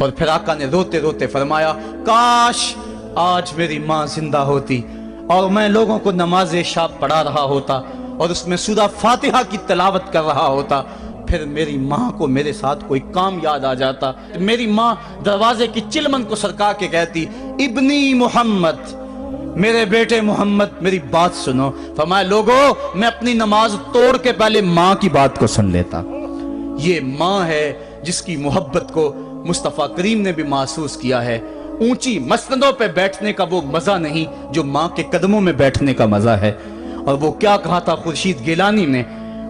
اور پھر آقا نے روتے روتے فرمایا کاش آج میری ماں زندہ ہوتی اور میں لوگوں کو نماز شب پڑھا رہا ہوتا اور اس میں سورہ فاتحہ کی تلاوت کر رہا ہوتا، پھر میری ماں کو میرے ساتھ کوئی کام یاد آ جاتا، میری ماں دروازے کی چلمن کو سرکا کے کہتی ابنی محمد، میرے بیٹے محمد میری بات سنو۔ فرمایا لوگو میں اپنی نماز توڑ کے پہلے ماں کی بات کو سن لیتا۔ یہ ماں ہے جس کی محبت کو مصطفیٰ کریم نے بھی محسوس کیا ہے۔ اونچی مسندوں پہ بیٹھنے کا وہ مزہ نہیں جو ماں کے قدموں میں بیٹھنے کا مزہ ہے۔ اور وہ کیا کہا تھا خورشید گیلانی نے،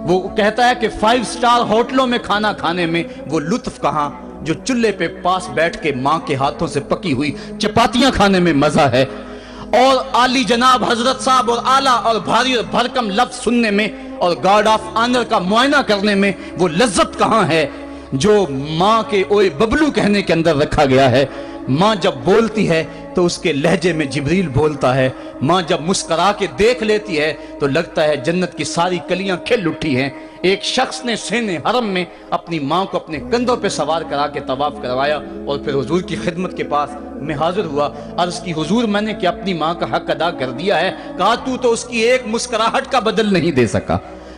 وہ کہتا ہے کہ 5 اسٹار ہوٹلوں میں کھانا کھانے میں وہ لطف کہاں جو چولہے پہ پاس بیٹھ کے ماں کے ہاتھوں سے پکی ہوئی چپاتیاں کھانے میں مزہ ہے، اور عالی جناب حضرت صاحب اور اعلیٰ اور بھاری اور بھرکم لفظ سننے میں اور گارڈ آف آنر کا معائنہ کرنے میں وہ لذت کہاں ہے جو ماں کے اوئے ببلو کہنے کے اندر رکھا گیا ہے۔ ماں جب بولتی ہے تو اس کے لہجے میں جبریل بولتا ہے، ماں جب مسکرا کے دیکھ لیتی ہے تو لگتا ہے جنت کی ساری کلیاں کھل اٹھی ہیں۔ ایک شخص نے سین حرم میں اپنی ماں کو اپنے کندھوں پہ سوار کرا کے طواف کروایا اور پھر حضور کی خدمت کے پاس میں حاضر ہوا، عرض کی حضور میں نے کہ اپنی ماں کا حق ادا کر دیا ہے، کہا تو اس کی ایک مسکراہٹ کا بدل نہیں دے سکا۔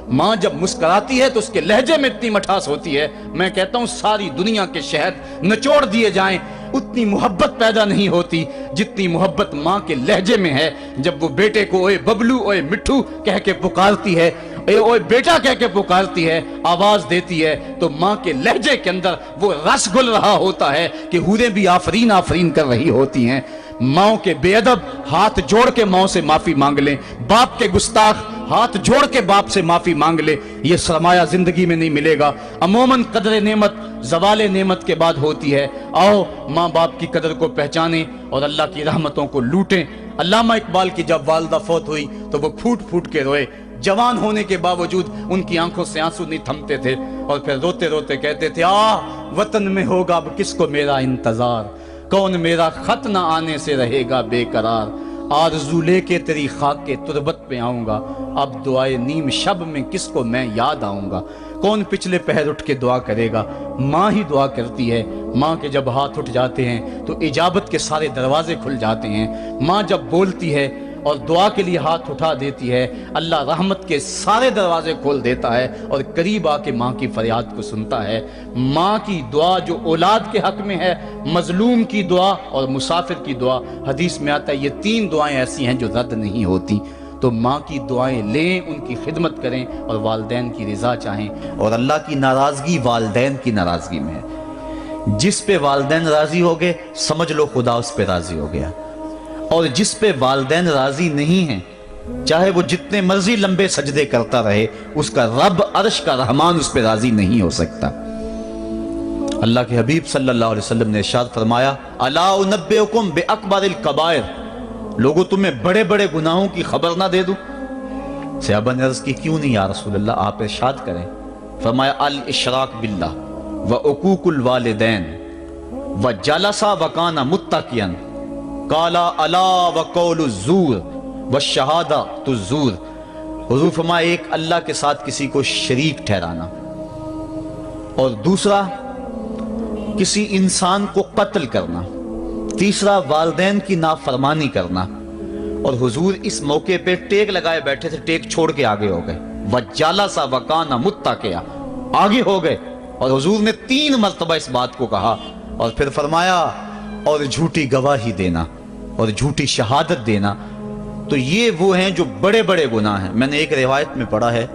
ماں جب مسکراتی ہے تو اس کے لہجے میں اتنی مٹھاس ہوتی ہے، میں کہتا ہوں ساری دنیا کے شہد نچوڑ دیے جائیں اتنی محبت پیدا نہیں ہوتی جتنی محبت ماں کے لہجے میں ہے۔ جب وہ بیٹے کو اوئے ببلو اوئے مٹھو کہہ کے پکارتی ہے، اوئے بیٹا کہہ کے پکارتی ہے، آواز دیتی ہے، تو ماں کے لہجے کے اندر وہ رس گل رہا ہوتا ہے کہ حوریں بھی آفرین آفرین کر رہی ہوتی ہیں۔ ماں کے بے ادب ہاتھ جوڑ کے ماں سے معافی مانگ لیں، باپ کے گستاخ ہاتھ جوڑ کے باپ سے معافی مانگ لے، یہ سرمایہ زندگی میں نہیں ملے گا۔ عموماً قدر نعمت زوال نعمت کے بعد ہوتی ہے۔ آؤ ماں باپ کی قدر کو پہچانیں اور اللہ کی رحمتوں کو لوٹیں۔ علامہ اقبال کی جب والدہ فوت ہوئی تو وہ پھوٹ پھوٹ کے روئے، جوان ہونے کے باوجود ان کی آنکھوں سے آنسو نہیں تھمتے تھے، اور پھر روتے روتے کہتے تھے وطن میں ہوگا اب کس کو میرا انتظار، کون میرا خط نہ آنے سے رہے گا بے قرار، آرزو لے کے تیری خاک کے تربت پہ آؤں گا، اب دعائے نیم شب میں کس کو میں یاد آؤں گا، کون پچھلے پہر اٹھ کے دعا کرے گا، ماں ہی دعا کرتی ہے۔ ماں کے جب ہاتھ اٹھ جاتے ہیں تو اجابت کے سارے دروازے کھل جاتے ہیں۔ ماں جب بولتی ہے اور دعا کے لیے ہاتھ اٹھا دیتی ہے، اللہ رحمت کے سارے دروازے کھول دیتا ہے اور قریب آ کے ماں کی فریاد کو سنتا ہے۔ ماں کی دعا جو اولاد کے حق میں ہے، مظلوم کی دعا اور مسافر کی دعا، حدیث میں آتا ہے یہ 3 دعائیں ایسی ہیں جو رد نہیں ہوتی۔ تو ماں کی دعائیں لیں، ان کی خدمت کریں اور والدین کی رضا چاہیں، اور اللہ کی ناراضگی والدین کی ناراضگی میں ہے۔ جس پہ والدین راضی ہو گئے سمجھ لو خدا اس پہ راضی ہو گیا، اور جس پہ والدین راضی نہیں ہیں چاہے وہ جتنے مرضی لمبے سجدے کرتا رہے، اس کا رب عرش کا رحمان اس پہ راضی نہیں ہو سکتا۔ اللہ کے حبیب صلی اللہ علیہ وسلم نے ارشاد فرمایا الا انبئکم باکبر الکبائر، لوگو تمہیں بڑے بڑے گناہوں کی خبر نہ دے دوں؟ صحابہ نے عرض کی کیوں نہیں یا رسول اللہ، آپ ارشاد کریں۔ فرمایا الاشراک باللہ وعقوق الوالدین وجلسا وکان متقیا قال الا وقول الزور والشہادۃ الزور۔ حضور فرمایا ایک اللہ کے ساتھ کسی کو شریک ٹھہرانا، اور دوسرا کسی انسان کو قتل کرنا، تیسرا والدین کی نافرمانی کرنا۔ اور حضور اس موقع پہ ٹیک لگائے بیٹھے تھے، ٹیک چھوڑ کے آگے ہو گئے، وجلسا وکان متقیا، آگے ہو گئے، اور حضور نے 3 مرتبہ اس بات کو کہا، اور پھر فرمایا اور جھوٹی گواہی دینا اور جھوٹی شہادت دینا۔ تو یہ وہ ہیں جو بڑے بڑے گناہ ہیں۔ میں نے ایک روایت میں پڑھا ہے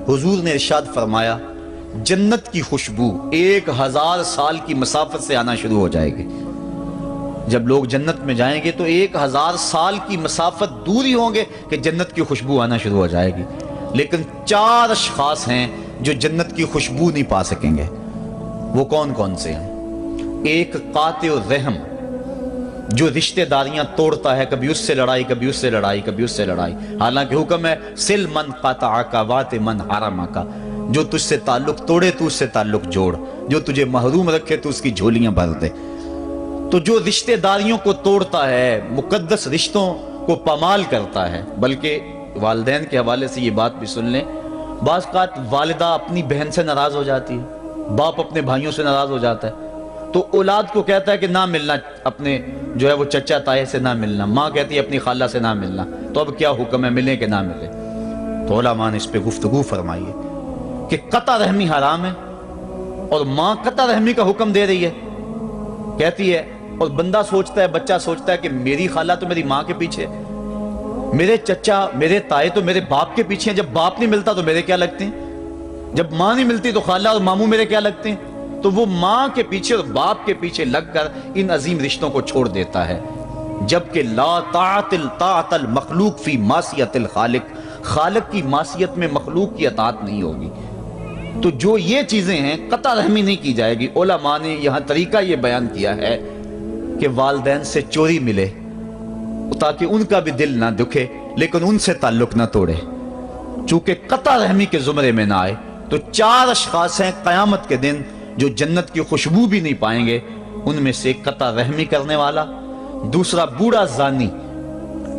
حضور نے ارشاد فرمایا جنت کی خوشبو 1000 سال کی مسافت سے آنا شروع ہو جائے گی۔ جب لوگ جنت میں جائیں گے تو 1000 سال کی مسافت دور ہی ہوں گے کہ جنت کی خوشبو آنا شروع ہو جائے گی، لیکن 4 اشخاص ہیں جو جنت کی خوشبو نہیں پا سکیں گے۔ وہ کون کون سے ہیں؟ ایک قاطع الرحم، جو رشتہ داریاں توڑتا ہے، کبھی اس سے لڑائی، کبھی اس سے لڑائی، کبھی اس سے لڑائی، حالانکہ حکم ہے سل من قطعک وات من حرمک، جو تجھ سے تعلق توڑے تو اس سے تعلق جوڑ، جو تجھے محروم رکھے تو اس کی جھولیاں بھر دے۔ تو جو رشتہ داریوں کو توڑتا ہے، مقدس رشتوں کو پامال کرتا ہے، بلکہ والدین کے حوالے سے یہ بات بھی سن لیں، بعض اوقات والدہ اپنی بہن سے ناراض ہو جاتی ہے، باپ اپنے بھائیوں سے ناراض ہو جاتا ہے، تو اولاد کو کہتا ہے کہ نہ ملنا، اپنے جو ہے وہ چچا تائے سے نہ ملنا، ماں کہتی ہے اپنی خالہ سے نہ ملنا، تو اب کیا حکم ہے، ملیں کہ نہ ملیں؟ تو علماء نے اس پہ گفتگو فرمائی ہے کہ قطع رحمی حرام ہے، اور ماں قطع رحمی کا حکم دے رہی ہے، کہتی ہے، اور بندہ سوچتا ہے، بچہ سوچتا ہے کہ میری خالہ تو میری ماں کے پیچھے، میرے چچا میرے تائے تو میرے باپ کے پیچھے ہیں، جب باپ نہیں ملتا تو میرے کیا لگتے ہیں، جب ماں نہیں ملتی تو خالہ اور ماموں میرے کیا لگتے ہیں؟ تو وہ ماں کے پیچھے اور باپ کے پیچھے لگ کر ان عظیم رشتوں کو چھوڑ دیتا ہے، جبکہ لا طاعت المخلوق فی معصیت الخالق، خالق کی معصیت میں مخلوق کی اطاعت نہیں ہوگی۔ تو جو یہ چیزیں ہیں قطع رحمی نہیں کی جائے گی۔ علماء نے یہاں طریقہ یہ بیان کیا ہے کہ والدین سے چوری ملے تاکہ ان کا بھی دل نہ دکھے لیکن ان سے تعلق نہ توڑے، چونکہ قطع رحمی کے زمرے میں نہ آئے۔ تو 4 اشخاص ہیں قیامت کے دن جو جنت کی خوشبو بھی نہیں پائیں گے، ان میں سے قطع رحمی کرنے والا، دوسرا بوڑھا زانی،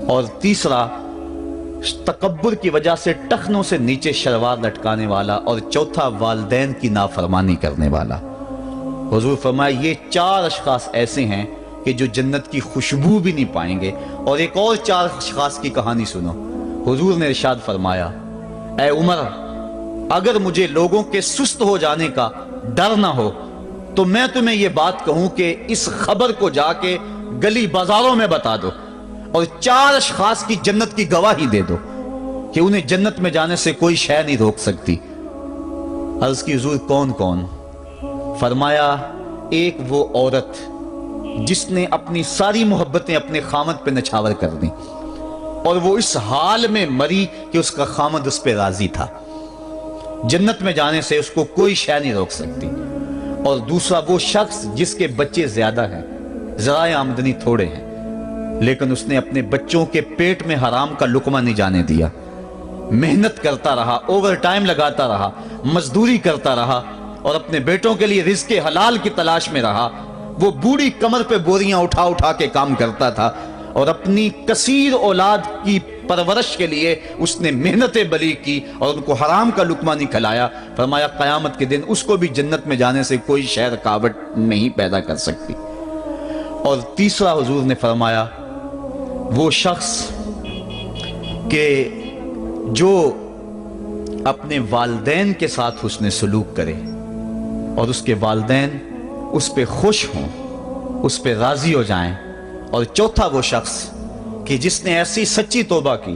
اور تیسرا تکبر کی وجہ سے ٹخنوں سے نیچے شلوار لٹکانے والا، اور چوتھا والدین کی نافرمانی کرنے والا۔ حضور فرمایا یہ 4 اشخاص ایسے ہیں کہ جو جنت کی خوشبو بھی نہیں پائیں گے۔ اور ایک اور 4 اشخاص کی کہانی سنو۔ حضور نے ارشاد فرمایا، اے عمر، اگر مجھے لوگوں کے سست ہو جانے کا ڈر نہ ہو تو میں تمہیں یہ بات کہوں کہ اس خبر کو جا کے گلی بازاروں میں بتا دو اور 4 اشخاص کی جنت کی گواہی دے دو کہ انہیں جنت میں جانے سے کوئی شے نہیں روک سکتی۔ عرض کی حضور کون کون؟ فرمایا ایک وہ عورت جس نے اپنی ساری محبتیں اپنے خامد پہ نچھاور کر دیں اور وہ اس حال میں مری کہ اس کا خامد اس پہ راضی تھا، جنت میں جانے سے اس کو کوئی شے نہیں روک سکتی۔ اور دوسرا وہ شخص جس کے بچے زیادہ ہیں، ذرائع آمدنی تھوڑے ہیں، لیکن اس نے اپنے بچوں کے پیٹ میں حرام کا لقمہ نہیں جانے دیا، محنت کرتا رہا، اوور ٹائم لگاتا رہا، مزدوری کرتا رہا اور اپنے بیٹوں کے لیے رزق حلال کی تلاش میں رہا۔ وہ بوڑھی کمر پہ بوریاں اٹھا اٹھا کے کام کرتا تھا اور اپنی کثیر اولاد کی پرورش کے لیے اس نے محنتیں بلی کی اور ان کو حرام کا لقمہ نہیں کھلایا۔ فرمایا قیامت کے دن اس کو بھی جنت میں جانے سے کوئی شے رکاوٹ نہیں پیدا کر سکتی۔ اور تیسرا حضور نے فرمایا وہ شخص کہ جو اپنے والدین کے ساتھ حسن سلوک کرے اور اس کے والدین اس پہ خوش ہوں، اس پہ راضی ہو جائیں۔ اور چوتھا وہ شخص کہ جس نے ایسی سچی توبہ کی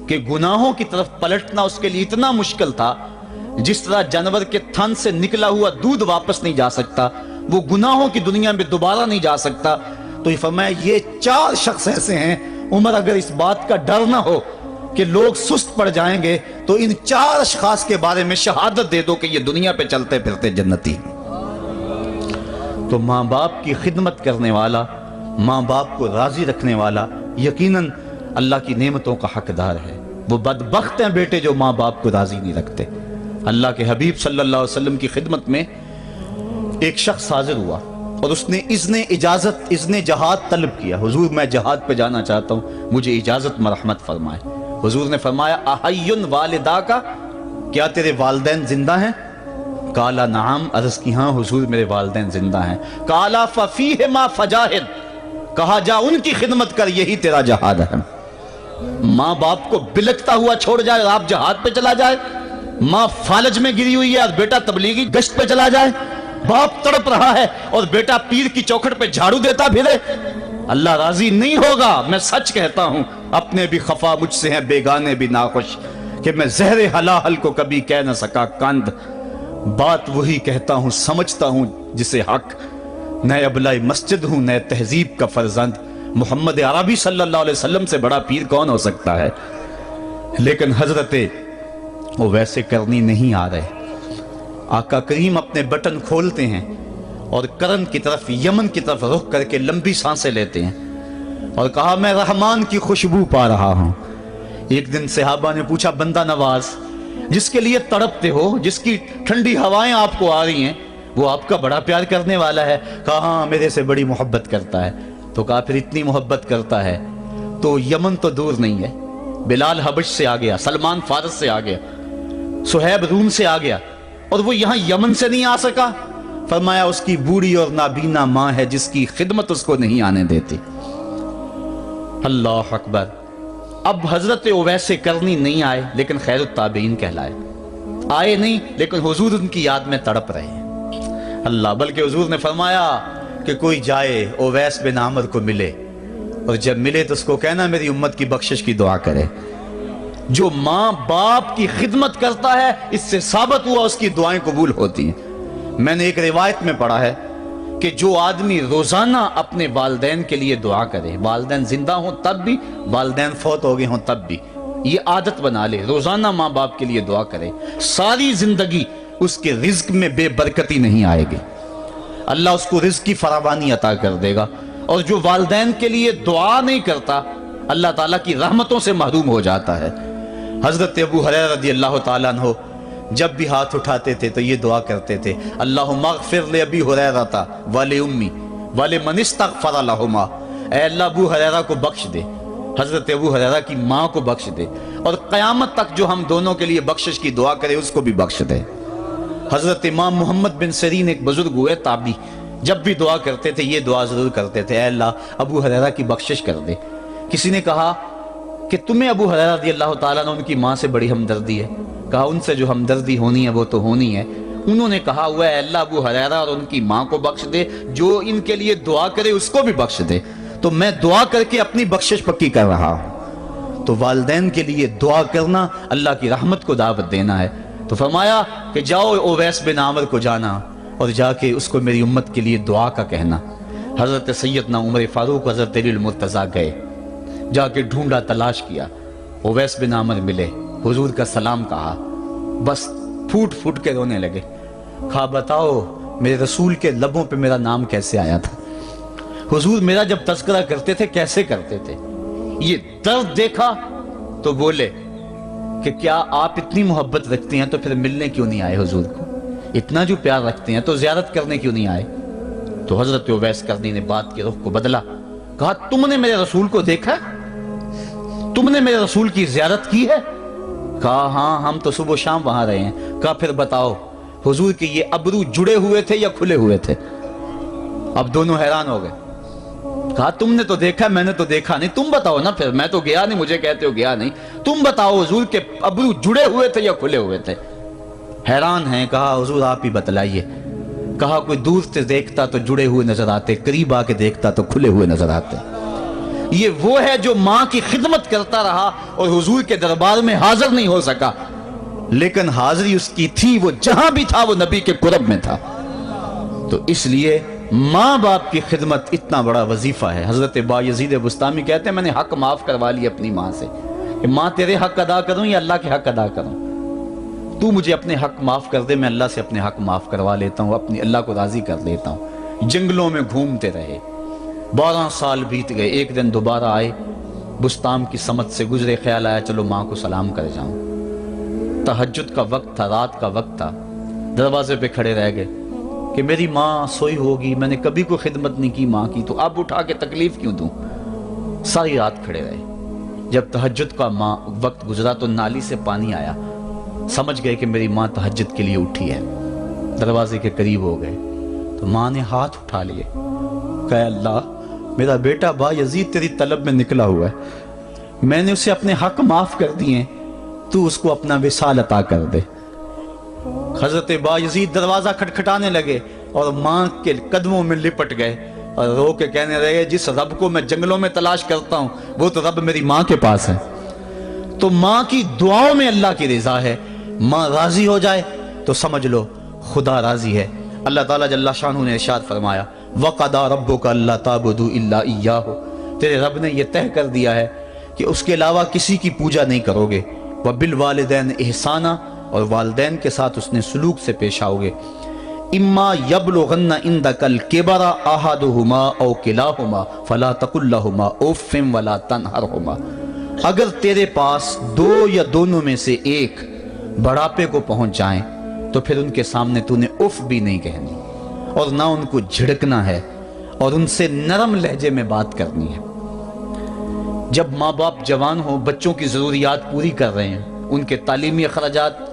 کہ گناہوں کی طرف پلٹنا اس کے لیے اتنا مشکل تھا، جس طرح جانور کے تھن سے نکلا ہوا دودھ واپس نہیں جا سکتا، وہ گناہوں کی دنیا میں دوبارہ نہیں جا سکتا۔ تو یہ فرمایا یہ 4 شخص ایسے ہیں عمر، اگر اس بات کا ڈر نہ ہو کہ لوگ سست پڑ جائیں گے تو ان 4 اشخاص کے بارے میں شہادت دے دو کہ یہ دنیا پہ چلتے پھرتے جنتی۔ تو ماں باپ کی خدمت کرنے والا، ماں باپ کو راضی رکھنے والا یقیناً اللہ کی نعمتوں کا حقدار ہے۔ وہ بدبخت ہیں بیٹے جو ماں باپ کو راضی نہیں رکھتے۔ اللہ کے حبیب صلی اللہ علیہ وسلم کی خدمت میں ایک شخص حاضر ہوا اور اس نے اذن جہاد طلب کیا، حضور میں جہاد پہ جانا چاہتا ہوں، مجھے اجازت مرحمت فرمائے۔ حضور نے فرمایا احیٌ والدا کا، کیا تیرے والدین زندہ ہیں؟ قالا نعم، عرض کی ہاں حضور میرے والدین زندہ ہیں۔ قالا ففیہما فجاہد، کہا جا ان کی خدمت کر، یہی تیرا جہاد ہے۔ ماں باپ کو بلکتا ہوا چھوڑ جائے اور آپ جہاد پہ چلا جائے، ماں فالج میں گری ہوئی ہے اور بیٹا تبلیغی گشت پہ چلا جائے، باپ تڑپ رہا ہے اور بیٹا پیر کی چوکھٹ پہ جھاڑو دیتا پھرے، اللہ راضی نہیں ہوگا۔ میں سچ کہتا ہوں، اپنے بھی خفا مجھ سے ہیں، بیگانے بھی ناخوش، کہ میں زہر حلاحل کو کبھی کہہ نہ سکا کند، بات وہی کہتا ہوں سمجھتا ہوں جسے حق، نئے ابلۂ مسجد ہوں نئے تہذیب کا فرزند، محمد عربی صلی اللہ علیہ وسلم سے بڑا پیر کون ہو سکتا ہے؟ لیکن حضرت وہ ویسے کرنی نہیں آ رہے۔ آقا کریم اپنے بٹن کھولتے ہیں اور کرن کی طرف، یمن کی طرف رخ کر کے لمبی سانسیں لیتے ہیں اور کہا میں رحمان کی خوشبو پا رہا ہوں۔ ایک دن صحابہ نے پوچھا بندہ نواز جس کے لیے تڑپتے ہو، جس کی ٹھنڈی ہوائیں آپ کو آ رہی ہیں، وہ آپ کا بڑا پیار کرنے والا ہے؟ کہا ہاں میرے سے بڑی محبت کرتا ہے۔ تو کہا پھر اتنی محبت کرتا ہے تو یمن تو دور نہیں ہے، بلال حبش سے آ گیا، سلمان فارس سے آ گیا، سہیب روم سے آ گیا، اور وہ یہاں یمن سے نہیں آ سکا؟ فرمایا اس کی بوڑھی اور نابینا ماں ہے جس کی خدمت اس کو نہیں آنے دیتی۔ اللہ اکبر۔ اب حضرت اویس کرنی نہیں آئے لیکن خیر التابعین کہلائے، آئے نہیں لیکن حضور ان کی یاد میں تڑپ رہے ہیں۔ اللہ، بلکہ حضور نے فرمایا کہ کوئی جائے اویس بن عامر کو ملے، اور جب ملے تو اس کو کہنا میری امت کی بخشش کی دعا کرے۔ جو ماں باپ کی خدمت کرتا ہے اس سے ثابت ہوا اس کی دعائیں قبول ہوتی ہیں۔ میں نے ایک روایت میں پڑھا ہے کہ جو آدمی روزانہ اپنے والدین کے لیے دعا کرے، والدین زندہ ہوں تب بھی، والدین فوت ہو گئے ہوں تب بھی، یہ عادت بنا لے، روزانہ ماں باپ کے لیے دعا کرے، ساری زندگی اس کے رزق میں بے برکتی نہیں آئے گی، اللہ اس کو رزق کی فراوانی عطا کر دے گا۔ اور جو والدین کے لیے دعا نہیں کرتا اللہ تعالیٰ کی رحمتوں سے محروم ہو جاتا ہے۔ حضرت ابو ہریرہ رضی اللہ تعالیٰ عنہ جب بھی ہاتھ اٹھاتے تھے تو یہ دعا کرتے تھے، اللہم اغفر لأبی ہریرہ ولأمی ولمن استغفر لہما، اے اللہ ابو ہریرہ کو بخش دے، حضرت ابو ہریرہ کی ماں کو بخش دے، اور قیامت تک جو ہم دونوں کے لیے بخشش کی دعا کرے اس کو بھی بخش دے۔ حضرت امام محمد بن سیرین ایک بزرگ ہوئے تابعی، جب بھی دعا کرتے تھے یہ دعا ضرور کرتے تھے، اے اللہ ابو ہریرہ کی بخشش کر دے۔ کسی نے کہا کہ تمہیں ابو ہریرہ رضی اللہ تعالیٰ نے ان کی ماں سے بڑی ہمدردی ہے؟ کہا ان سے جو ہمدردی ہونی ہے وہ تو ہونی ہے۔ انہوں نے کہا ہوا ہے اے اللہ ابو ہریرہ اور ان کی ماں کو بخش دے، جو ان کے لیے دعا کرے اس کو بھی بخش دے۔ تو میں دعا کر کے اپنی بخشش پکی کر رہا ہوں۔ تو والدین کے لیے دعا کرنا اللہ کی رحمت کو دعوت دینا ہے۔ تو فرمایا کہ جاؤ اویس بن عامر کو جانا اور جا کے اس کو میری امت کے لیے دعا کا کہنا۔ حضرت سیدنا عمر فاروق حضرت علی المرتضیٰ گئے، جا کے ڈھونڈا، تلاش کیا، اویس بن عامر ملے، حضور کا سلام کہا، بس پھوٹ پھوٹ کے رونے لگے۔ کہا بتاؤ میرے رسول کے لبوں پہ میرا نام کیسے آیا تھا؟ حضور میرا جب تذکرہ کرتے تھے کیسے کرتے تھے؟ یہ درد دیکھا تو بولے کہ کیا آپ اتنی محبت رکھتے ہیں تو پھر ملنے کیوں نہیں آئے حضور کو؟ اتنا جو پیار رکھتے ہیں تو زیارت کرنے کیوں نہیں آئے؟ تو حضرت اویس کرنی نے بات کے رخ کو بدلا، کہا تم نے میرے رسول کو دیکھا؟ تم نے میرے رسول کی زیارت کی ہے؟ کہا ہاں ہم تو صبح و شام وہاں رہے ہیں۔ کہا پھر بتاؤ حضور کے یہ ابرو جڑے ہوئے تھے یا کھلے ہوئے تھے؟ اب دونوں حیران ہو گئے۔ کہا تم نے تو دیکھا، میں نے تو دیکھا نہیں، تم بتاؤ نا، پھر میں تو گیا نہیں، مجھے کہتے ہو گیا نہیں، تم بتاؤ حضور کے ابرو جڑے ہوئے تھے یا کھلے ہوئے تھے؟ حیران ہیں۔ کہا حضور آپ ہی بتلائیے۔ کہا کوئی دور سے دیکھتا تو جڑے ہوئے نظر آتے، قریب آ کے دیکھتا تو کھلے ہوئے نظر آتے۔ یہ وہ ہے جو ماں کی خدمت کرتا رہا اور حضور کے دربار میں حاضر نہیں ہو سکا، لیکن حاضری اس کی تھی، وہ جہاں بھی تھا وہ نبی کے قرب میں تھا۔ تو اس لیے ماں باپ کی خدمت اتنا بڑا وظیفہ ہے۔ حضرت بایزید بستامی کہتے ہیں میں نے حق معاف کروا لی اپنی ماں سے، کہ ماں تیرے حق ادا کروں یا اللہ کے حق ادا کروں؟ تو مجھے اپنے حق معاف کر دے، میں اللہ سے اپنے حق معاف کروا لیتا ہوں، اپنی اللہ کو راضی کر لیتا ہوں۔ جنگلوں میں گھومتے رہے، 12 سال بیت گئے، ایک دن دوبارہ آئے، بستام کی سمت سے گزرے، خیال آیا چلو ماں کو سلام کر جاؤں۔ تہجد کا وقت تھا، رات کا وقت تھا، دروازے پہ کھڑے رہ گئے کہ میری ماں سوئی ہوگی، میں نے کبھی کوئی خدمت نہیں کی ماں کی، تو اب اٹھا کے تکلیف کیوں دوں؟ ساری رات کھڑے رہے۔ جب تہجد کا وقت گزرا تو نالی سے پانی آیا، سمجھ گئے کہ میری ماں تہجد کے لیے اٹھی ہے، دروازے کے قریب ہو گئے تو ماں نے ہاتھ اٹھا لیے، کہا اللہ میرا بیٹا بایزید تیری طلب میں نکلا ہوا ہے، میں نے اسے اپنے حق معاف کر دیے، تو اس کو اپنا وصال عطا کر دے۔ حضرت بایزید دروازہ کھٹکھٹانے لگے اور ماں کے قدموں میں لپٹ گئے اور رو کے کہنے لگے جس رب کو میں جنگلوں میں تلاش کرتا ہوں وہ تو رب میری ماں کے پاس ہے۔ تو ماں کی دعاؤں میں اللہ کی رضا ہے، ماں راضی ہو جائے تو سمجھ لو خدا راضی ہے۔ اللہ تعالیٰ جل شانہ نے ارشاد فرمایا وَقَضَىٰ رَبُّكَ أَلَّا تَعْبُدُوا إِلَّا إِيَّاهُ، تیرے رب نے یہ طے کر دیا ہے کہ اس کے علاوہ کسی کی پوجا نہیں کرو گے، وَبِالْوَالِدَيْنِ إِحْسَانًا، اور والدین کے ساتھ اس نے سلوک سے پیش آؤ گے۔ اِمَّا يَبْلُغَنَّ عِندَكَ الْكِبَرَ أَحَدُهُمَا أَوْ كِلَاهُمَا فَلَا تَقُل لَّهُمَا أُفٍّ وَلَا تَنْهَرْهُمَا، اگر تیرے پاس دو یا دونوں میں سے ایک بڑھاپے کو پہنچ جائیں تو پھر ان کے سامنے تو نے اف بھی نہیں کہنی اور نہ ان کو جھڑکنا ہے اور ان سے نرم لہجے میں بات کرنی ہے۔ جب ماں باپ جوان ہوں، بچوں کی ضروریات پوری کر رہے ہیں، ان کے تعلیمی اخراجات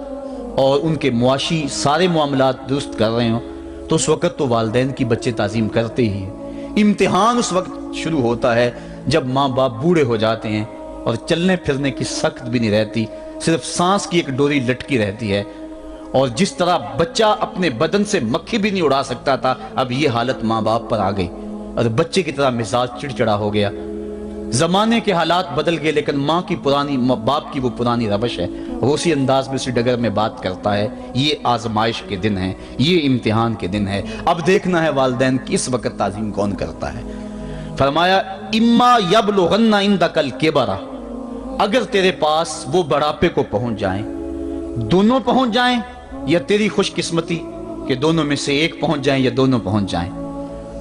اور ان کے معاشی سارے معاملات درست کر رہے ہوں، تو اس وقت تو والدین کی بچے تعظیم کرتے ہی ہیں۔ امتحان اس وقت شروع ہوتا ہے جب ماں باپ بوڑھے ہو جاتے ہیں اور چلنے پھرنے کی سخت بھی نہیں رہتی، صرف سانس کی ایک ڈوری لٹکی رہتی ہے، اور جس طرح بچہ اپنے بدن سے مکھی بھی نہیں اڑا سکتا تھا، اب یہ حالت ماں باپ پر آ گئی اور بچے کی طرح مزاج چڑچڑا ہو گیا۔ زمانے کے حالات بدل گئے، لیکن ماں کی پرانی، باپ کی وہ پرانی روش ہے، وہ اسی انداز میں اسی ڈگر میں بات کرتا ہے۔ یہ آزمائش کے دن ہیں، یہ امتحان کے دن ہے، اب دیکھنا ہے والدین کی اس وقت تعظیم کون کرتا ہے۔ فرمایا اما یبلغن عندک الکبر، اگر تیرے پاس وہ بڑھاپے کو پہنچ جائیں، دونوں پہنچ جائیں، یا تیری خوش قسمتی کہ دونوں میں سے ایک پہنچ جائیں یا دونوں پہنچ جائیں،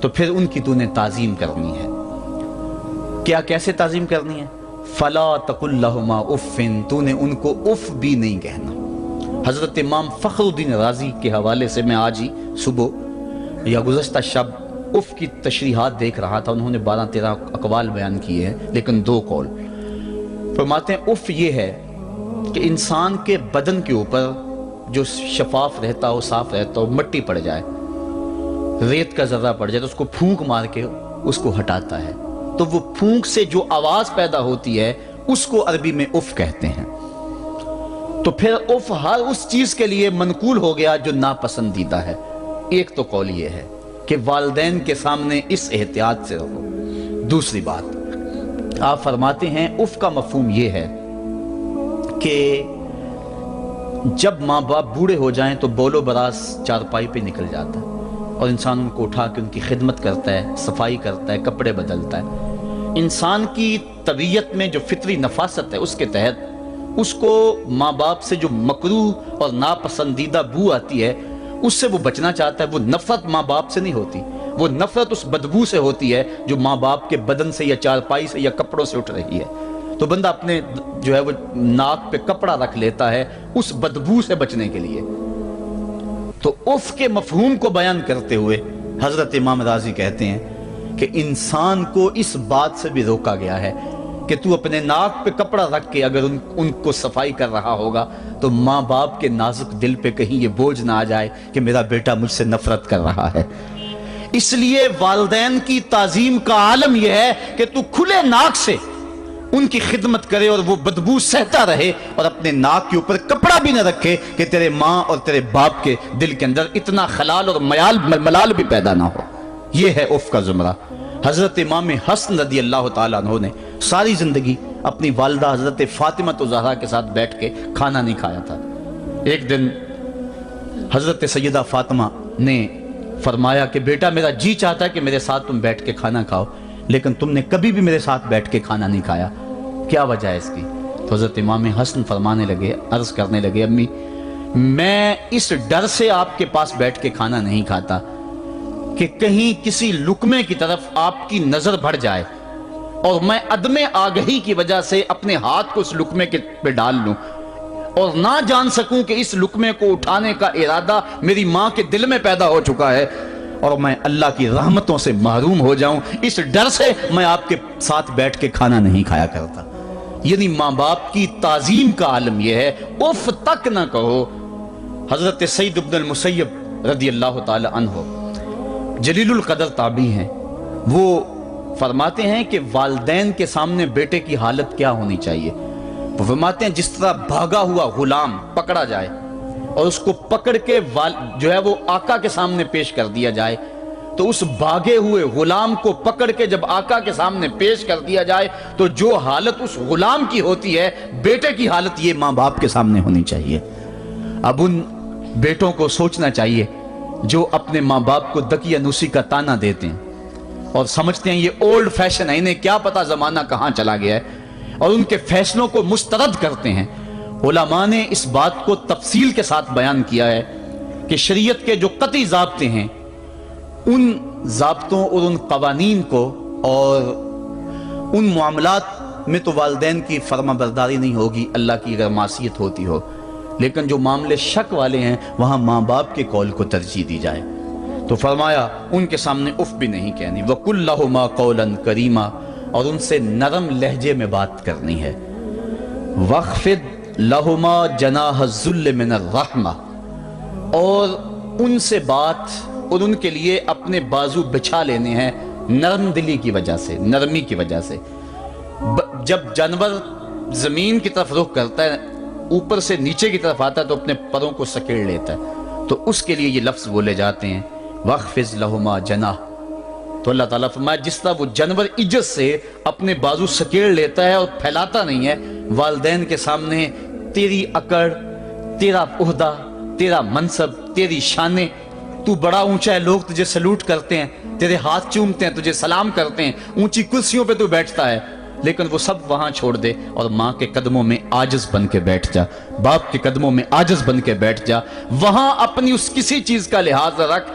تو پھر ان کی تو نے تعظیم کرنی ہے۔ کیا کیسے تعظیم کرنی ہے؟ فلا تقل لہما اف، تو نے ان کو اف بھی نہیں کہنا۔ حضرت امام فخر الدین رازی کے حوالے سے میں آج ہی صبح یا گزشتہ شب اف کی تشریحات دیکھ رہا تھا، انہوں نے 12-13 اقوال بیان کیے ہیں، لیکن 2 قول فرماتے ہیں۔ اف یہ ہے کہ انسان کے بدن کے اوپر جو شفاف رہتا ہو، صاف رہتا ہو، مٹی پڑ جائے، ریت کا ذرہ پڑ جائے تو اس کو پھونک مار کے اس کو ہٹاتا ہے، تو وہ پھونک سے جو آواز پیدا ہوتی ہے اس کو عربی میں اف کہتے ہیں۔ تو پھر اف ہر اس چیز کے لیے منقول ہو گیا جو ناپسندیدہ ہے۔ ایک تو قول یہ ہے کہ والدین کے سامنے اس احتیاط سے رہو۔ دوسری بات آپ فرماتے ہیں اف کا مفہوم یہ ہے کہ جب ماں باپ بوڑھے ہو جائیں تو بول و براز چارپائی پہ نکل جاتا ہے اور انسان ان کو اٹھا کے ان کی خدمت کرتا ہے، صفائی کرتا ہے، کپڑے بدلتا ہے۔ انسان کی طبیعت میں جو فطری نفاست ہے اس کے تحت اس کو ماں باپ سے جو مکروہ اور ناپسندیدہ بو آتی ہے اس سے وہ بچنا چاہتا ہے۔ وہ نفرت ماں باپ سے نہیں ہوتی، وہ نفرت اس بدبو سے ہوتی ہے جو ماں باپ کے بدن سے یا چارپائی سے یا کپڑوں سے اٹھ رہی ہے۔ تو بندہ اپنے جو ہے وہ ناک پہ کپڑا رکھ لیتا ہے اس بدبو سے بچنے کے لیے۔ تو اف کے مفہوم کو بیان کرتے ہوئے حضرت امام رازی کہتے ہیں کہ انسان کو اس بات سے بھی روکا گیا ہے کہ تو اپنے ناک پہ کپڑا رکھ کے اگر ان کو صفائی کر رہا ہوگا تو ماں باپ کے نازک دل پہ کہیں یہ بوجھ نہ آ جائے کہ میرا بیٹا مجھ سے نفرت کر رہا ہے۔ اس لیے والدین کی تعظیم کا عالم یہ ہے کہ تو کھلے ناک سے ان کی خدمت کرے اور وہ بدبو سہتا رہے اور اپنے ناک کے اوپر کپڑا بھی نہ رکھے کہ تیرے ماں اور تیرے باپ کے دل کے اندر اتنا خلال اور ملال بھی پیدا نہ ہو۔ یہ ہے اف کا زمرہ۔ حضرت امام حسن رضی اللہ تعالیٰ عنہ نے ساری زندگی اپنی والدہ حضرت فاطمہ زہرا کے ساتھ بیٹھ کے کھانا نہیں کھایا تھا۔ ایک دن حضرت سیدہ فاطمہ نے فرمایا کہ بیٹا میرا جی چاہتا ہے کہ میرے ساتھ تم بیٹھ کے کھانا کھاؤ، لیکن تم نے کبھی بھی میرے ساتھ بیٹھ کے کھانا نہیں کھایا، کیا وجہ ہے اس کی؟ تو حضرت امام حسن فرمانے لگے، عرض کرنے لگے امی میں اس ڈر سے آپ کے پاس بیٹھ کے کھانا نہیں کھاتا کہ کہیں کسی لقمے کی طرف آپ کی نظر بڑھ جائے اور میں عدم آگہی کی وجہ سے اپنے ہاتھ کو اس لقمے پہ ڈال لوں اور نہ جان سکوں کہ اس لقمے کو اٹھانے کا ارادہ میری ماں کے دل میں پیدا ہو چکا ہے اور میں اللہ کی رحمتوں سے محروم ہو جاؤں، اس ڈر سے میں آپ کے ساتھ بیٹھ کے کھانا نہیں کھایا کرتا۔ یعنی ماں باپ کی تعظیم کا عالم یہ ہے، اف تک نہ کہو۔ حضرت سعید بن المسیب رضی اللہ تعالی عنہ جلیل القدر تابعی ہیں، وہ فرماتے ہیں کہ والدین کے سامنے بیٹے کی حالت کیا ہونی چاہیے۔ وہ فرماتے ہیں جس طرح بھاگا ہوا غلام پکڑا جائے اور اس کو پکڑ کے جو ہے وہ آقا کے سامنے پیش کر دیا جائے، تو اس بھاگے ہوئے غلام کو پکڑ کے جب آقا کے سامنے پیش کر دیا جائے تو جو حالت اس غلام کی ہوتی ہے بیٹے کی حالت یہ ماں باپ کے سامنے ہونی چاہیے۔ اب ان بیٹوں کو سوچنا چاہیے جو اپنے ماں باپ کو دقیانوسی کا تانا دیتے ہیں اور سمجھتے ہیں یہ اولڈ فیشن ہے، انہیں کیا پتا زمانہ کہاں چلا گیا ہے، اور ان کے فیصلوں کو مسترد کرتے ہیں۔ علماء نے اس بات کو تفصیل کے ساتھ بیان کیا ہے کہ شریعت کے جو قطعی ضابطے ہیں ان ضابطوں اور ان قوانین کو اور ان معاملات میں تو والدین کی فرما برداری نہیں ہوگی اللہ کی اگر معصیت ہوتی ہو، لیکن جو معاملے شک والے ہیں وہاں ماں باپ کے قول کو ترجیح دی جائے۔ تو فرمایا ان کے سامنے اف بھی نہیں کہنی، وَقُلْ لَهُمَا قَوْلًا كَرِيمًا، اور ان سے نرم لہجے میں بات کرنی ہے۔ وَاخْفِضْ لَهُمَا جَنَاحَ الذُّلِّ مِنَ الرَّحْمَةِ، اور ان سے بات اور ان کے لیے اپنے بازو بچھا لینے ہیں نرم دلی کی وجہ سے، نرمی کی وجہ سے۔ جب جانور زمین کی طرف رخ کرتا ہے، اوپر سے نیچے کی طرف آتا ہے تو اپنے پروں کو سکیڑ لیتا ہے، تو اس کے لیے یہ لفظ بولے جاتے ہیں وَخْفِضْ لَهُمَا جَنَاحَ۔ تو اللہ تعالیٰ فرمایا جس طرح وہ جانور عزت سے اپنے بازو سکیڑ لیتا ہے اور پھیلاتا نہیں ہے، والدین کے سامنے تیری اکڑ، تیرا عہدہ، تیرا منصب، تیری شانیں، تو بڑا اونچا ہے، لوگ تجھے سلوٹ کرتے ہیں، تیرے ہاتھ چومتے ہیں، تجھے سلام کرتے ہیں، اونچی کرسیوں پہ تو بیٹھتا ہے، لیکن وہ سب وہاں چھوڑ دے اور ماں کے قدموں میں عاجز بن کے بیٹھ جا، باپ کے قدموں میں عاجز بن کے بیٹھ جا، وہاں اپنی اس کسی چیز کا لحاظ رکھ،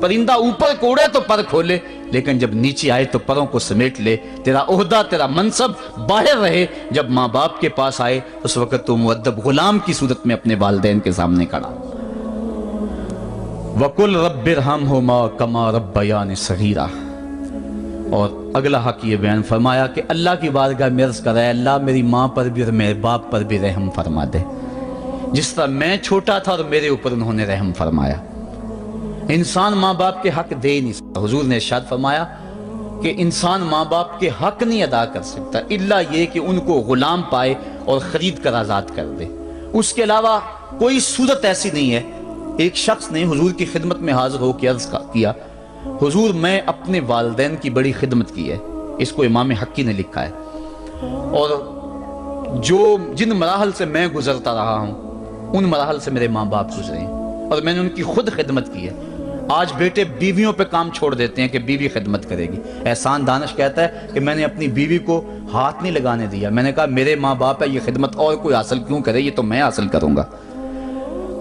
پرندہ اوپر کوڑے تو پر کھولے، لیکن جب نیچے آئے تو پروں کو سمیٹ لے، تیرا عہدہ، تیرا منصب باہر رہے، جب ماں باپ کے پاس آئے اس وقت تو مؤدب غلام کی صورت میں اپنے والدین کے سامنے کھڑا۔ وَقُلْ رَبِّ ارْحَمْهُمَا كَمَا رَبَّيَانِ صَغِيرًا۔ اور اگلا حق یہ بیان فرمایا کہ اللہ کی بارگاہ میں عرض کر رہا ہے اللہ میری ماں پر بھی اور میرے باپ پر بھی رحم فرما دے، جس طرح میں چھوٹا تھا اور میرے اوپر انہوں نے رحم فرمایا۔ انسان ماں باپ کے حق دے نہیں سکتا، حضور نے ارشاد فرمایا کہ انسان ماں باپ کے حق نہیں ادا کر سکتا الا یہ کہ ان کو غلام پائے اور خرید کر آزاد کر دے، اس کے علاوہ کوئی صورت ایسی نہیں ہے۔ ایک شخص نے حضور کی خدمت میں حاضر ہو کے عرض کیا حضور میں اپنے والدین کی بڑی خدمت کی ہے، اس کو امام حقی نے لکھا ہے، اور جن مراحل سے میں گزرتا رہا ہوں ان مراحل سے میرے ماں باپ گزرے ہیں اور میں نے ان کی خود خدمت کی ہے۔ آج بیٹے بیویوں پہ کام چھوڑ دیتے ہیں کہ بیوی خدمت کرے گی۔ احسان دانش کہتا ہے کہ میں نے اپنی بیوی کو ہاتھ نہیں لگانے دیا، میں نے کہا میرے ماں باپ ہے، یہ خدمت اور کوئی حاصل کیوں کرے، یہ تو میں حاصل کروں گا۔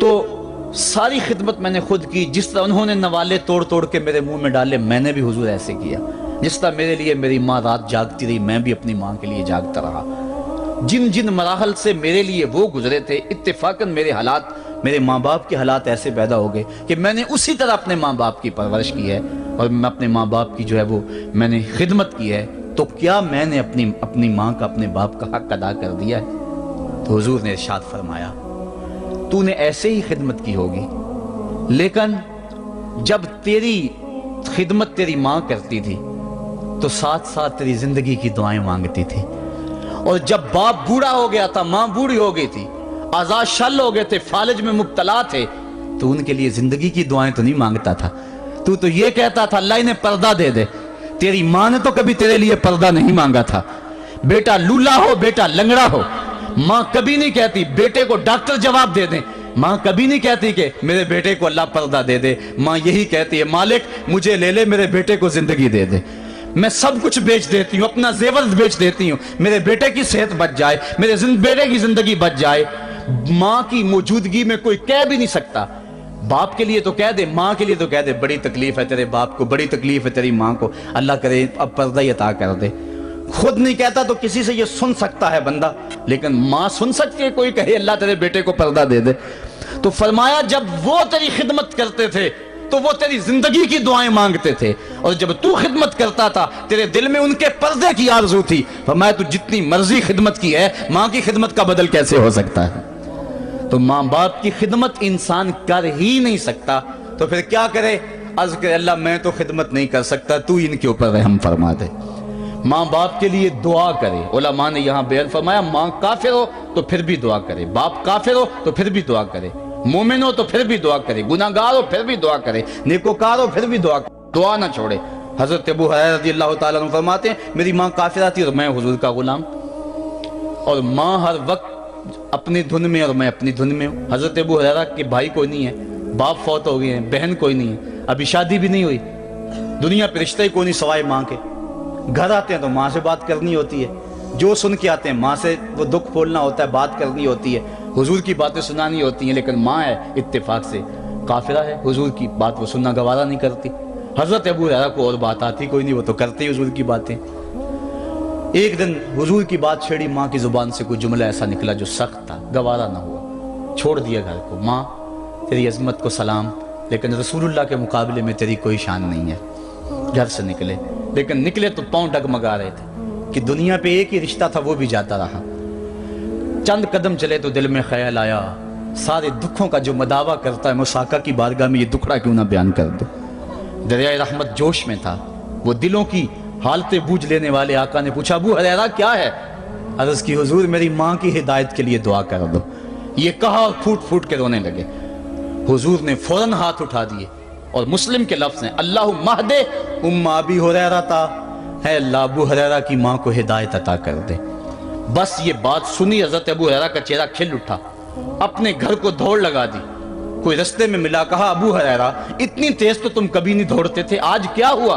تو ساری خدمت میں نے خود کی، جس طرح انہوں نے نوالے توڑ توڑ کے میرے منہ میں ڈالے میں نے بھی حضور ایسے کیا، جس طرح میرے لیے میری ماں رات جاگتی رہی میں بھی اپنی ماں کے لیے جاگتا رہا۔ جن مراحل سے میرے لیے وہ گزرے تھے اتفاقاً میرے حالات، میرے ماں باپ کے حالات ایسے پیدا ہو گئے کہ میں نے اسی طرح اپنے ماں باپ کی پرورش کی ہے اور میں اپنے ماں باپ کی جو ہے وہ میں نے خدمت کی ہے، تو کیا میں نے اپنی ماں کا، اپنے باپ کا حق ادا کر دیا ہے؟ تو حضور نے ارشاد فرمایا تو نے ایسے ہی خدمت کی ہوگی، لیکن جب تیری خدمت تیری ماں کرتی تھی تو ساتھ ساتھ تیری زندگی کی دعائیں مانگتی تھی، اور جب باپ بوڑھا ہو گیا تھا، ماں بوڑھی ہو گئی تھی، آزاد شل ہو گئے تھے، فالج میں مبتلا تھے، تو ان کے لیے زندگی کی دعائیں تو نہیں مانگتا تھا، تو یہ کہتا تھا اللہ انہیں پردہ دے دے۔ تیری ماں نے تو کبھی تیرے لیے پردہ نہیں مانگا تھا، بیٹا لولا ہو، بیٹا لنگڑا ہو، ماں کبھی نہیں کہتی بیٹے کو ڈاکٹر جواب دے دیں، ماں کبھی نہیں کہتی کہ میرے بیٹے کو اللہ پردہ دے دے، ماں یہی کہتی ہے مالک مجھے لے لے، میرے بیٹے کو زندگی دے دے، میں سب کچھ بیچ دیتی ہوں، اپنا زیور بیچ دیتی ہوں، میرے بیٹے کی صحت بچ جائے، میرے بیٹے کی زندگی بچ جائے۔ ماں کی موجودگی میں کوئی کہہ بھی نہیں سکتا، باپ کے لیے تو کہہ دے، ماں کے لیے تو کہہ دے بڑی تکلیف ہے تیرے باپ کو، بڑی تکلیف ہے تیری ماں کو، اللہ کرے اب پردہ ہی عطا کر دے۔ خود نہیں کہتا تو کسی سے یہ سن سکتا ہے بندہ، لیکن ماں سن سکتی ہے کوئی کہے اللہ تیرے بیٹے کو پردہ دے دے؟ تو فرمایا جب وہ تیری خدمت کرتے تھے تو وہ تیری زندگی کی دعائیں مانگتے تھے، اور جب تو خدمت کرتا تھا تیرے دل میں ان کے پردے کی آرزو تھی۔ فرمایا تو جتنی مرضی خدمت کی ہے، ماں کی خدمت کا بدل کیسے ہو سکتا ہے؟ تو ماں باپ کی خدمت انسان کر ہی نہیں سکتا تو پھر کیا کرے؟ عرض کہ اللہ میں تو خدمت نہیں کر سکتا، تو ان کے اوپر رحم فرما دے۔ ماں باپ کے لیے دعا کرے، علماء نے یہاں بیان فرمایا ماں کافر ہو تو پھر بھی دعا کرے، باپ کافر ہو تو پھر بھی دعا کرے، مومن ہو تو پھر بھی دعا کرے، گناہگار ہو پھر بھی دعا کرے، نیکوکار ہو پھر بھی دعا کرے، دعا نہ چھوڑے۔ حضرت ابو ہریرہ رضی اللہ تعالیٰ عنہ فرماتے ہیں میری ماں کافرہ تھی اور میں حضور کا غلام، اور ماں ہر وقت اپنی دھن میں اور میں اپنی دھن میں ہوں۔ حضرت ابو ہریرہ کے بھائی کوئی نہیں ہے، باپ فوت ہو گئے ہیں، بہن کوئی نہیں ہے، ابھی شادی بھی نہیں ہوئی، دنیا پہ رشتہ ہی کوئی نہیں سوائے ماں کے، گھر آتے ہیں تو ماں سے بات کرنی ہوتی ہے، جو سن کے آتے ہیں ماں سے وہ دکھ کھولنا ہوتا ہے، بات کرنی ہوتی ہے، حضور کی باتیں سنانی ہوتی ہیں، لیکن ماں ہے اتفاق سے کافرہ ہے، حضور کی بات وہ سننا گوارا نہیں کرتی۔ حضرت ابو ہریرہ کو اور بات آتی کوئی نہیں، وہ تو کرتے حضور کی باتیں۔ ایک دن حضور کی بات چھیڑی، ماں کی زبان سے کوئی جملہ ایسا نکلا جو سخت تھا، گوارا نہ ہوا، چھوڑ دیا گھر کو۔ ماں تیری عظمت کو سلام، لیکن رسول اللہ کے مقابلے میں تیری کوئی شان نہیں ہے۔ گھر سے نکلے، لیکن نکلے تو پاؤں ڈگمگا رہے تھے کہ دنیا پہ ایک ہی رشتہ تھا وہ بھی جاتا رہا۔ چند قدم چلے تو دل میں خیال آیا سارے دکھوں کا جو مداوا کرتا ہے، میں آقا کی بارگاہ میں یہ دکھڑا کیوں نہ بیان کر دوں۔ دریائے رحمت جوش میں تھا، وہ دلوں کی حالتیں بوجھ لینے والے آقا نے پوچھا ابو ہریرہ کیا ہے؟ عرض کی حضور میری ماں کی ہدایت کے لیے دعا کر دو۔ یہ کہا اور پھوٹ پھوٹ کے رونے لگے۔ حضور نے فوراً ہاتھ اٹھا دیے اور مسلم کے لفظ ہیں اللہم اہد ام ابی ہریرہ، اے اللہ ابو ہریرہ کی ماں کو ہدایت عطا کر دے۔ بس یہ بات سنی حضرت ابو ہریرہ کا چہرہ کھل اٹھا، اپنے گھر کو دوڑ لگا دی۔ کوئی رستے میں ملا، کہا ابو ہریرہ اتنی تیز تو تم کبھی نہیں دوڑتے تھے، آج کیا ہوا؟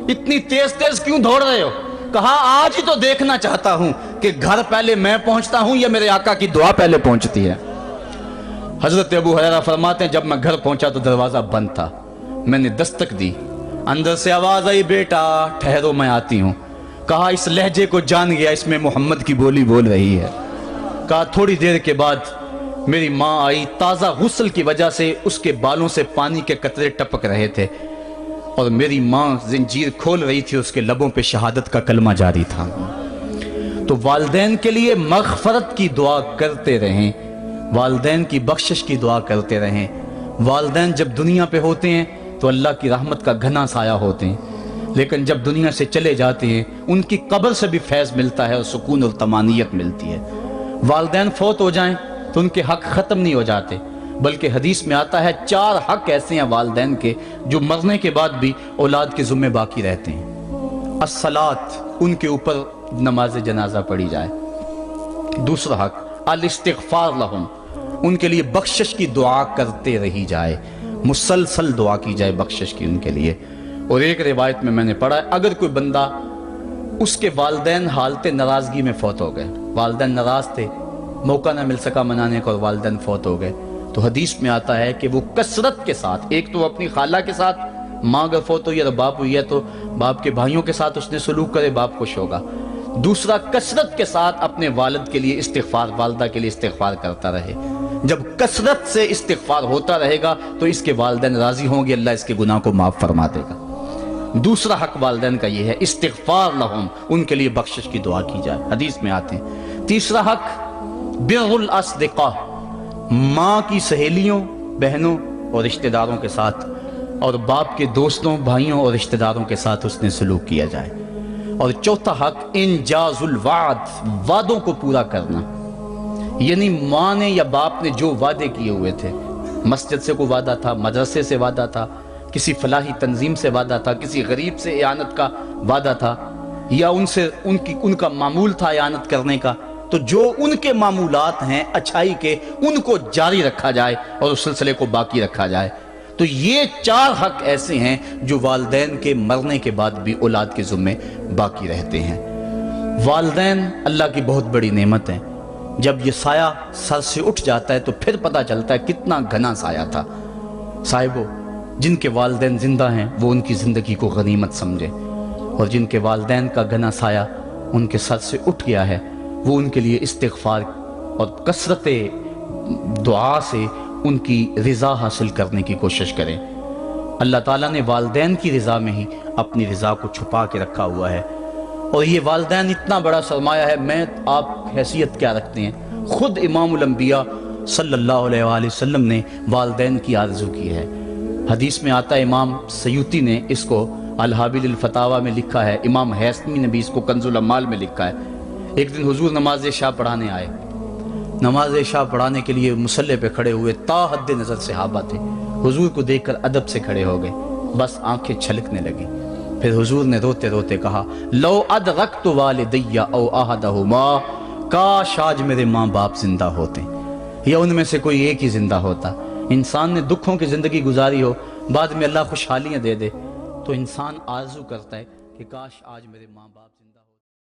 اتنی تیز تیز کیوں دوڑ رہے ہو؟ کہا آج ہی تو دیکھنا چاہتا ہوں کہ گھر پہلے میں پہنچتا ہوں یا میرے آقا کی دعا پہلے پہنچتی ہے۔ حضرت ابو ہریرہ فرماتے ہیں جب میں گھر پہنچا تو دروازہ بند تھا، میں نے دستک دی، اندر سے آواز آئی بیٹا ٹھہرو میں آتی ہوں۔ کہا اس لہجے کو جان گیا، اس میں محمد کی بولی بول رہی ہے۔ کہا تھوڑی دیر کے بعد میری ماں آئی، تازہ غسل کی وجہ سے اس کے بالوں سے پانی کے قطرے ٹپک رہے تھے، اور میری ماں زنجیر کھول رہی تھی، اس کے لبوں پہ شہادت کا کلمہ جاری تھا۔ تو والدین کے لیے مغفرت کی دعا کرتے رہیں، والدین کی بخشش کی دعا کرتے رہیں۔ والدین جب دنیا پہ ہوتے ہیں تو اللہ کی رحمت کا گھنا سایہ ہوتے ہیں، لیکن جب دنیا سے چلے جاتے ہیں ان کی قبر سے بھی فیض ملتا ہے اور سکون اور طمانینت ملتی ہے۔ والدین فوت ہو جائیں تو ان کے حق ختم نہیں ہو جاتے، بلکہ حدیث میں آتا ہے 4 حق ایسے ہیں والدین کے جو مرنے کے بعد بھی اولاد کے ذمہ باقی رہتے ہیں۔ الصلاۃ، ان کے اوپر نماز جنازہ پڑھی جائے۔ دوسرا حق الاستغفار لہم، ان کے لیے بخشش کی دعا کرتے رہی جائے، مسلسل دعا کی جائے بخشش کی ان کے لیے۔ اور ایک روایت میں نے پڑھا ہے اگر کوئی بندہ اس کے والدین حالت ناراضگی میں فوت ہو گئے، والدین ناراض تھے، موقع نہ مل سکا منانے کا اور والدین فوت ہو گئے، تو حدیث میں آتا ہے کہ وہ کثرت کے ساتھ، ایک تو اپنی خالہ کے ساتھ، ماں اگر فوت ہوئی ہے تو باپ ہوئی ہے تو باپ کے بھائیوں کے ساتھ اس نے سلوک کرے، باپ خوش ہوگا۔ دوسرا کثرت کے ساتھ اپنے والد کے لیے استغفار، والدہ کے لیے استغفار کرتا رہے۔ جب کثرت سے استغفار ہوتا رہے گا تو اس کے والدین راضی ہوں گے، اللہ اس کے گناہ کو معاف فرما دے گا۔ دوسرا حق والدین کا یہ ہے استغفار لہم، ان کے لیے بخشش کی دعا کی جائے، حدیث میں آتے ہیں۔ تیسرا حق بر الاصدقاء، ماں کی سہیلیوں، بہنوں اور رشتہ داروں کے ساتھ، اور باپ کے دوستوں، بھائیوں اور رشتہ داروں کے ساتھ اس نے سلوک کیا جائے۔ اور چوتھا حق انجاز الوعد، وعدوں کو پورا کرنا، یعنی ماں نے یا باپ نے جو وعدے کیے ہوئے تھے، مسجد سے کوئی وعدہ تھا، مدرسے سے وعدہ تھا، کسی فلاحی تنظیم سے وعدہ تھا، کسی غریب سے اعانت کا وعدہ تھا، یا ان کا معمول تھا اعانت کرنے کا، تو جو ان کے معمولات ہیں اچھائی کے ان کو جاری رکھا جائے اور اس سلسلے کو باقی رکھا جائے۔ تو یہ 4 حق ایسے ہیں جو والدین کے مرنے کے بعد بھی اولاد کے ذمہ باقی رہتے ہیں۔ والدین اللہ کی بہت بڑی نعمت ہیں، جب یہ سایہ سر سے اٹھ جاتا ہے تو پھر پتہ چلتا ہے کتنا گھنا سایہ تھا۔ صاحبو، جن کے والدین زندہ ہیں وہ ان کی زندگی کو غنیمت سمجھے، اور جن کے والدین کا گھنا سایہ ان کے سر سے اٹھ گیا ہے وہ ان کے لیے استغفار اور کثرت دعا سے ان کی رضا حاصل کرنے کی کوشش کریں۔ اللہ تعالیٰ نے والدین کی رضا میں ہی اپنی رضا کو چھپا کے رکھا ہوا ہے، اور یہ والدین اتنا بڑا سرمایہ ہے۔ میں آپ حیثیت کیا رکھتے ہیں؟ خود امام الانبیاء صلی اللہ علیہ وآلہ وسلم نے والدین کی آرزو کی ہے۔ حدیث میں آتا ہے، امام سیوطی نے اس کو الحابل الفتاوی میں لکھا ہے، امام حیثمی نے بھی اس کو کنز الاموال میں لکھا ہے۔ ایک دن حضور نماز عشاء پڑھانے آئے، نماز عشاء پڑھانے کے لیے مصلی پہ کھڑے ہوئے، تا حد نظر صحابہ تھے، حضور کو دیکھ کر ادب سے کھڑے ہو گئے، بس آنکھیں چھلکنے لگی۔ پھر حضور نے روتے روتے کہا لو ادرکت والدی او احدہما، کاش آج میرے ماں باپ زندہ ہوتے یا ان میں سے کوئی ایک ہی زندہ ہوتا۔ انسان نے دکھوں کی زندگی گزاری ہو، بعد میں اللہ خوشحالیاں دے دے، تو انسان آرزو کرتا ہے کہ کاش آج میرے ماں باپ زندہ